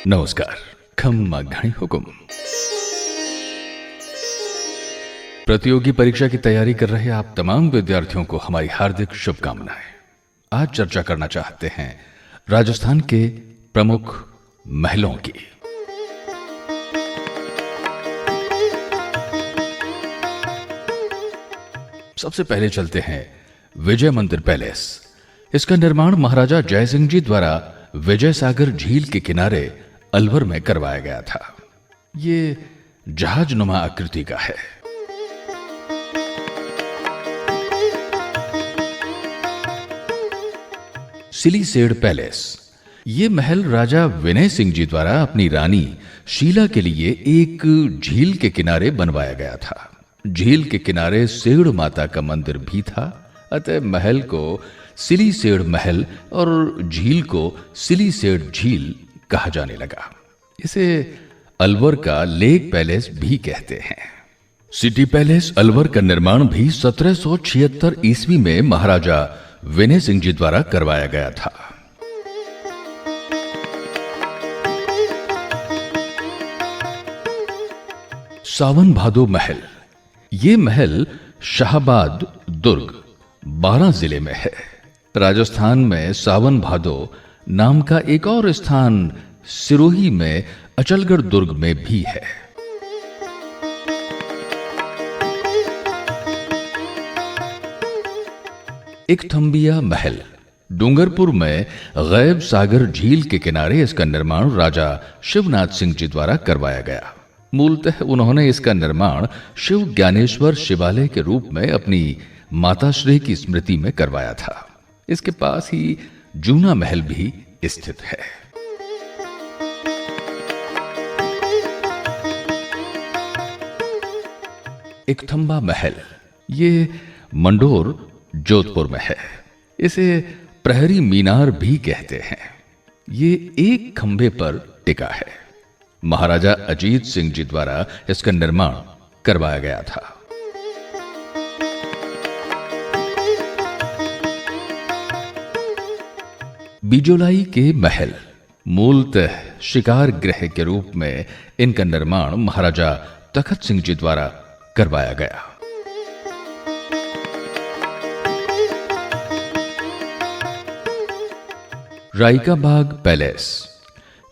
नमस्कार। खम्मा घणी हुकुम। प्रतियोगी परीक्षा की तैयारी कर रहे आप तमाम विद्यार्थियों को हमारी हार्दिक शुभकामनाएं। आज चर्चा करना चाहते हैं राजस्थान के प्रमुख महलों की। सबसे पहले चलते हैं विजय मंदिर पैलेस। इसका निर्माण महाराजा जयसिंह जी द्वारा विजय सागर झील के किनारे अलवर में करवाया गया था। ये जहाजनुमा आकृति का है। सिलीसेड पैलेस। ये महल राजा विनय सिंह जी द्वारा अपनी रानी शीला के लिए एक झील के किनारे बनवाया गया था। झील के किनारे सेड़ माता का मंदिर भी था, अतः महल को सिलीसेड महल और झील को सिलीसेड झील कहा जाने लगा। इसे अलवर का लेक पैलेस भी कहते हैं। सिटी पैलेस अलवर का निर्माण भी 1776 ईस्वी में महाराजा विनय सिंह जी द्वारा करवाया गया था। सावन भादो महल। ये महल शाहबाद दुर्ग 12 जिले में है। राजस्थान में सावन भादो नाम का एक और स्थान सिरोही में अचलगढ़ दुर्ग में भी है। इकथम्बिया महल। डूंगरपुर में गैब सागर झील के किनारे इसका निर्माण राजा शिवनाथ सिंह जी द्वारा करवाया गया। मूलतः उन्होंने इसका निर्माण शिव ज्ञानेश्वर शिवालय के रूप में अपनी माताश्री की स्मृति में करवाया था। इसके पास ही जूना महल भी स्थित है। इकथंबा महल। ये मंडोर जोधपुर में है। इसे प्रहरी मीनार भी कहते हैं। ये एक खंभे पर टिका है। महाराजा अजीत सिंह जी द्वारा इसका निर्माण करवाया गया था। बिजोलाई के महल। मूलतः शिकार गृह के रूप में इनका निर्माण महाराजा तखत सिंह जी द्वारा करवाया गया। रायका बाग पैलेस।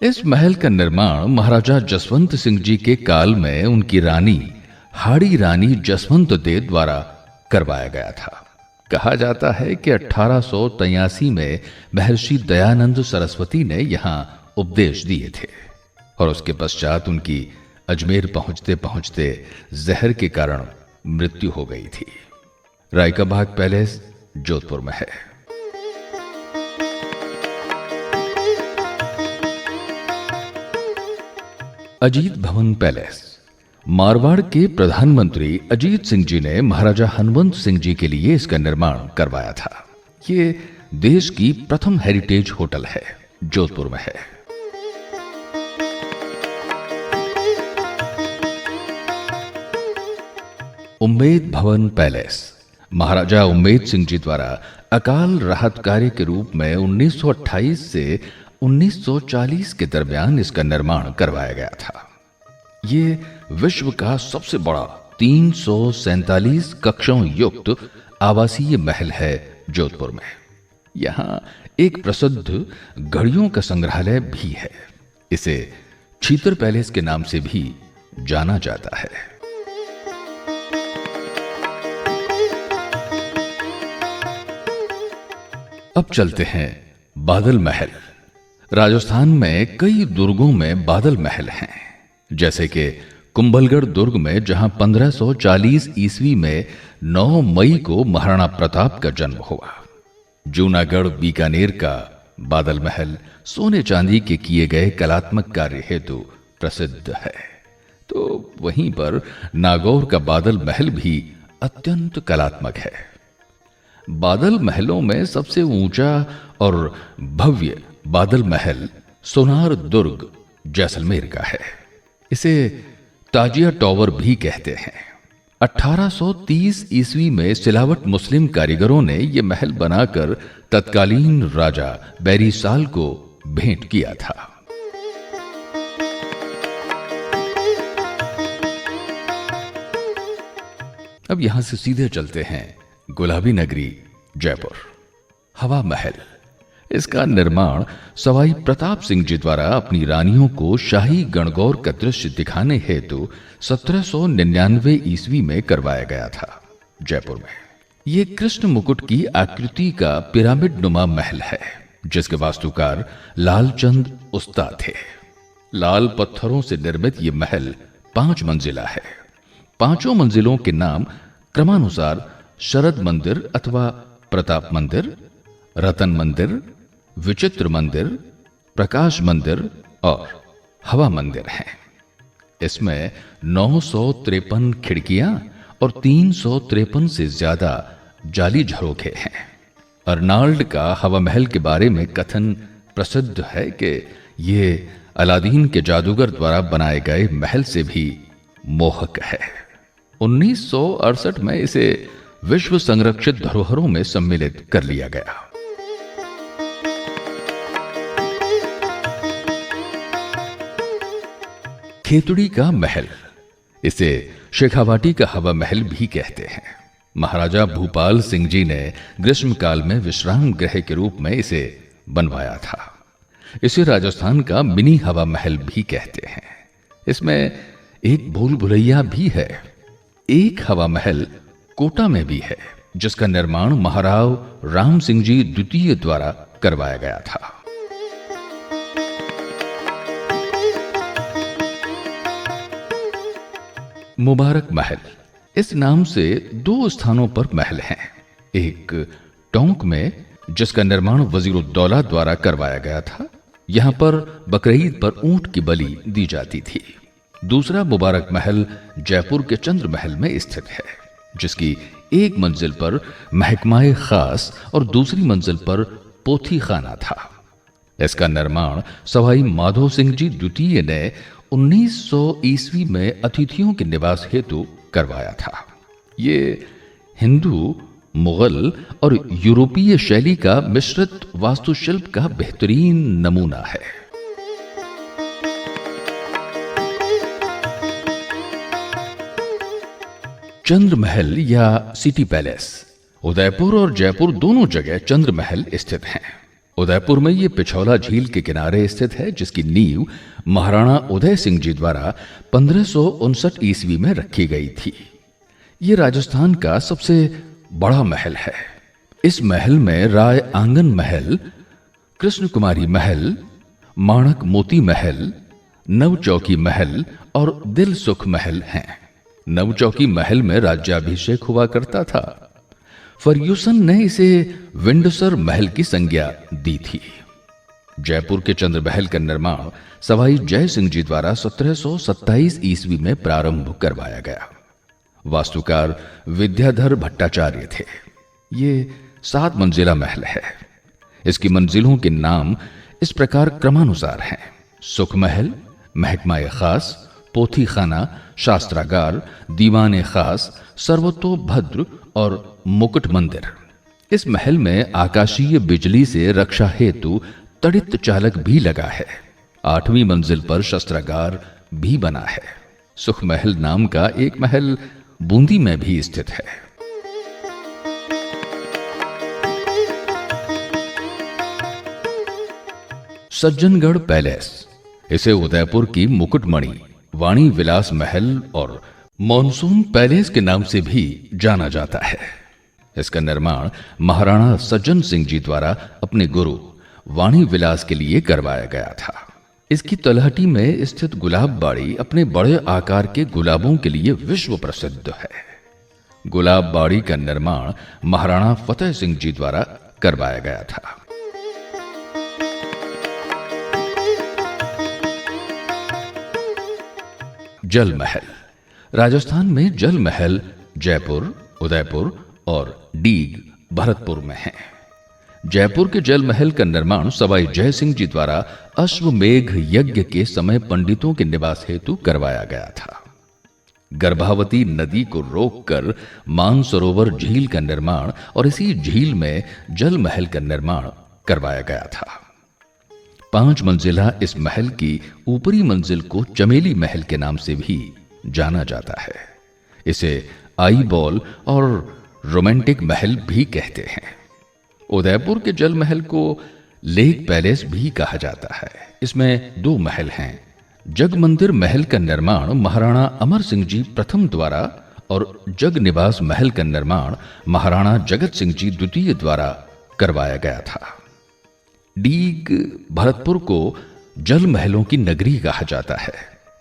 इस महल का निर्माण महाराजा जसवंत सिंह जी के काल में उनकी रानी हाड़ी रानी जसवंत दे द्वारा करवाया गया था। कहा जाता है कि 1883 में महर्षि दयानंद सरस्वती ने यहां उपदेश दिए थे और उसके पश्चात उनकी अजमेर पहुंचते पहुंचते जहर के कारण मृत्यु हो गई थी। रायका बाग पैलेस जोधपुर में है। अजीत भवन पैलेस। मारवाड़ के प्रधानमंत्री अजीत सिंह जी ने महाराजा हनुमंत सिंह जी के लिए इसका निर्माण करवाया था। ये देश की प्रथम हेरिटेज होटल है, जोधपुर में है। उम्मेद भवन पैलेस। महाराजा उम्मेद सिंह जी द्वारा अकाल राहत कार्य के रूप में 1928 से 1940 के दरमियान इसका निर्माण करवाया गया था। ये विश्व का सबसे बड़ा 347 कक्षों युक्त आवासीय महल है जोधपुर में। यहां एक प्रसिद्ध घड़ियों का संग्रहालय भी है। इसे छीतर पैलेस के नाम से भी जाना जाता है। अब चलते हैं बादल महल। राजस्थान में कई दुर्गों में बादल महल हैं, जैसे कि कुंभलगढ़ दुर्ग में जहां 1540 ईस्वी में 9 मई को महाराणा प्रताप का जन्म हुआ। जूनागढ़ बीकानेर का बादल महल सोने चांदी के किए गए कलात्मक कार्य हेतु प्रसिद्ध है। तो वहीं पर नागौर का बादल महल भी अत्यंत कलात्मक है। बादल महलों में सबसे ऊंचा और भव्य बादल महल सोनार दुर्ग जैसलमेर का है। इसे ताजिया टॉवर भी कहते हैं। 1830 ईस्वी में सिलावट मुस्लिम कारीगरों ने यह महल बनाकर तत्कालीन राजा बैरी साल को भेंट किया था। अब यहां से सीधे चलते हैं गुलाबी नगरी जयपुर। हवा महल, इसका निर्माण सवाई प्रताप सिंह जी द्वारा अपनी रानियों को शाही गणगौर का दृश्य दिखाने हेतु 1799 ईस्वी में करवाया गया था जयपुर में। ये कृष्ण मुकुट की आकृति का पिरामिड नुमा महल है, जिसके वास्तुकार लालचंद उस्ताद थे। लाल पत्थरों से निर्मित यह महल 5 मंजिला है। पांचों मंजिलों के नाम क्रमानुसार शरद मंदिर अथवा प्रताप मंदिर, रतन मंदिर, विचित्र मंदिर, प्रकाश मंदिर और हवा मंदिर हैं। इसमें 953 खिड़कियां और 353 से ज्यादा जाली झरोखे हैं। अर्नाल्ड का हवा महल के बारे में कथन प्रसिद्ध है कि ये अलादीन के जादूगर द्वारा बनाए गए महल से भी मोहक है। 1968 में इसे विश्व संरक्षित धरोहरों में सम्मिलित कर लिया गया। खेतड़ी का महल, इसे शेखावाटी का हवा महल भी कहते हैं। महाराजा भूपाल सिंह जी ने ग्रीष्मकाल में विश्राम गृह के रूप में इसे बनवाया था। इसे राजस्थान का मिनी हवा महल भी कहते हैं। इसमें एक भूल भुलैया भी है। एक हवा महल कोटा में भी है, जिसका निर्माण महाराव राम सिंह जी द्वितीय द्वारा करवाया गया था। मुबारक महल, इस नाम से 2 स्थानों पर महल हैं। एक टोंक में, जिसका निर्माण वजीरुद्दौला द्वारा करवाया गया था। यहां पर बकरीद पर ऊंट की बलि दी जाती थी। दूसरा मुबारक महल जयपुर के चंद्र महल में स्थित है, जिसकी एक मंजिल पर महकमाए खास और दूसरी मंजिल पर पोथी खाना था। इसका निर्माण सवाई माधो सिंह जी द्वितीय ने 1900 ईस्वी में अतिथियों के निवास हेतु करवाया था। ये हिंदू, मुगल और यूरोपीय शैली का मिश्रित वास्तुशिल्प का बेहतरीन नमूना है। चंद्र महल या सिटी पैलेस, उदयपुर और जयपुर दोनों जगह चंद्र महल स्थित हैं। उदयपुर में ये पिछौला झील के किनारे स्थित है, जिसकी नींव महाराणा उदय सिंह जी द्वारा 1559 ईस्वी में रखी गई थी। ये राजस्थान का सबसे बड़ा महल है। इस महल में राय आंगन महल, कृष्ण कुमारी महल, माणक मोती महल, नवचौकी महल और दिल सुख महल हैं। नवचौकी महल में राज्याभिषेक हुआ करता था। फर्ग्यूसन ने इसे विंडसर महल की संज्ञा दी थी। जयपुर के चंद्र महल का निर्माण सवाई जय सिंह जी द्वारा 1727 ईस्वी में प्रारंभ करवाया गया। वास्तुकार विद्याधर भट्टाचार्य थे। ये 7 मंजिला महल है। इसकी मंजिलों के नाम इस प्रकार क्रमानुसार हैं: सुख महल, महकमाए खास, पोथी खाना, शास्त्रागार, दीवाने खास, सर्वतोभद्र और मुकुट मंदिर। इस महल में आकाशीय बिजली से रक्षा हेतु तड़ित चालक भी लगा है। 8वीं मंजिल पर शस्त्रागार भी बना है। सुख महल नाम का एक महल बूंदी में भी स्थित है। सज्जनगढ़ पैलेस, इसे उदयपुर की मुकुटमणि, वाणी विलास महल और मॉनसून पैलेस के नाम से भी जाना जाता है। इसका निर्माण महाराणा सज्जन सिंह जी द्वारा अपने गुरु वाणी विलास के लिए करवाया गया था। इसकी तलहटी में स्थित गुलाब बाड़ी अपने बड़े आकार के गुलाबों के लिए विश्व प्रसिद्ध है। गुलाब बाड़ी का निर्माण महाराणा फतेह सिंह जी द्वारा करवाया गया था। जल महल, राजस्थान में जल महल जयपुर, उदयपुर और डीग, भरतपुर में है। जयपुर के जल महल का निर्माण सवाई जय सिंह जी द्वारा अश्वमेघ यज्ञ के समय पंडितों के निवास हेतु करवाया गया था। गर्भावती नदी को रोककर मानसरोवर झील का निर्माण और इसी झील में जल महल का निर्माण करवाया गया था। 5 मंजिला इस महल की ऊपरी मंजिल को चमेली महल के नाम से भी जाना जाता है। इसे आई बॉल और रोमांटिक महल भी कहते हैं। उदयपुर के जल महल को लेक पैलेस भी कहा जाता है। इसमें 2 महल हैं। जग मंदिर महल का निर्माण महाराणा अमर सिंह जी प्रथम द्वारा और जग निवास महल का निर्माण महाराणा जगत सिंह जी द्वितीय द्वारा करवाया गया था। डीग भरतपुर को जल महलों की नगरी कहा जाता है।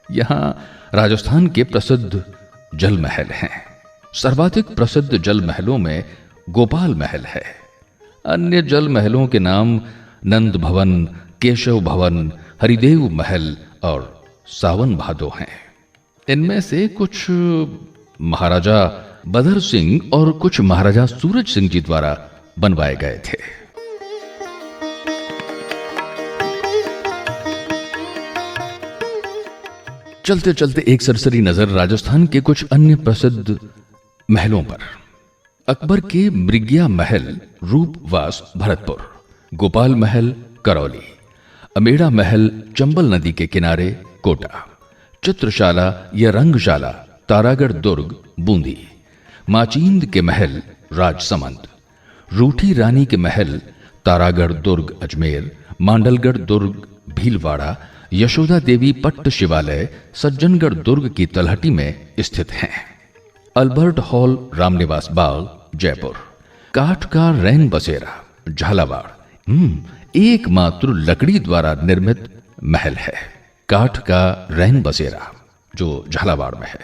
यहां राजस्थान के प्रसिद्ध जल महल हैं। सर्वाधिक प्रसिद्ध जल महलों में गोपाल महल है। अन्य जल महलों के नाम नंद भवन, केशव भवन, हरिदेव महल और सावन भादो हैं। इनमें से कुछ महाराजा बदर सिंह और कुछ महाराजा सूरज सिंह जी द्वारा बनवाए गए थे। चलते चलते एक सरसरी नजर राजस्थान के कुछ अन्य प्रसिद्ध महलों पर। अकबर के मृग्या महल रूपवास भरतपुर, गोपाल महल करौली, अमेड़ा महल चंबल नदी के किनारे कोटा, चित्रशाला या रंगशाला तारागढ़ दुर्ग बूंदी, माचींद के महल राजसमंद, रूठी रानी के महल तारागढ़ दुर्ग अजमेर, मांडलगढ़ दुर्ग भीलवाड़ा, यशोदा देवी पट्ट शिवालय सज्जनगढ़ दुर्ग की तलहटी में स्थित हैं। अल्बर्ट हॉल रामनिवास बाग जयपुर, काठ का रैन बसेरा झालावाड़ एकमात्र लकड़ी द्वारा निर्मित महल है। काठ का रैन बसेरा जो झालावाड़ में है।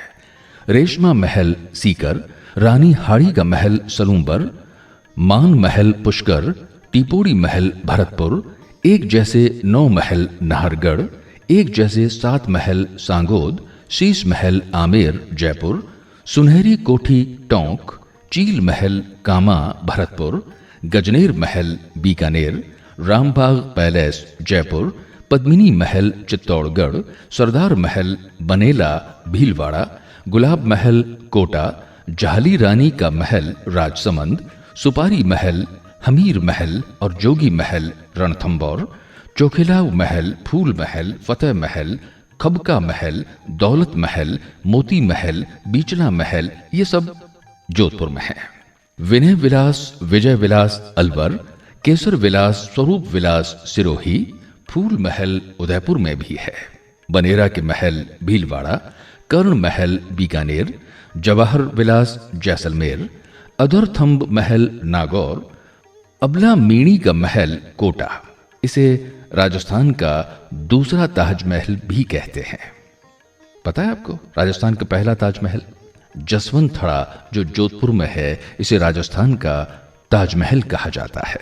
रेशमा महल सीकर, रानी हाड़ी का महल सलूंबर, मान महल पुष्कर, टिपोड़ी महल भरतपुर, एक जैसे 9 महल नाहरगढ़, एक जैसे 7 महल सांगोद, शीश महल आमेर जयपुर, सुनहरी कोठी टोंक, चील महल कामा भरतपुर, गजनेर महल बीकानेर, रामबाग पैलेस जयपुर, पद्मिनी महल चित्तौड़गढ़, सरदार महल बनेला भीलवाड़ा, गुलाब महल कोटा, जहाली रानी का महल राजसमंद, सुपारी महल हमीर महल और जोगी महल रणथंबौर, चोखिलाव महल, फूल महल, फतेह महल, खबका महल, दौलत महल, मोती महल, बीचला महल, ये सब जोधपुर में है। विनय विलास, विजय विलास अलवर, केसर विलास, स्वरूप विलास सिरोही, फूल महल उदयपुर में भी है। बनेरा के महल भीलवाड़ा, कर्ण महल बीकानेर, जवाहर विलास जैसलमेर, अदरथंब महल नागौर, अबला मीणी का महल कोटा। इसे राजस्थान का दूसरा ताजमहल भी कहते हैं। पता है आपको राजस्थान का पहला ताजमहल जसवंत थड़ा जो जोधपुर में है, इसे राजस्थान का ताजमहल कहा जाता है।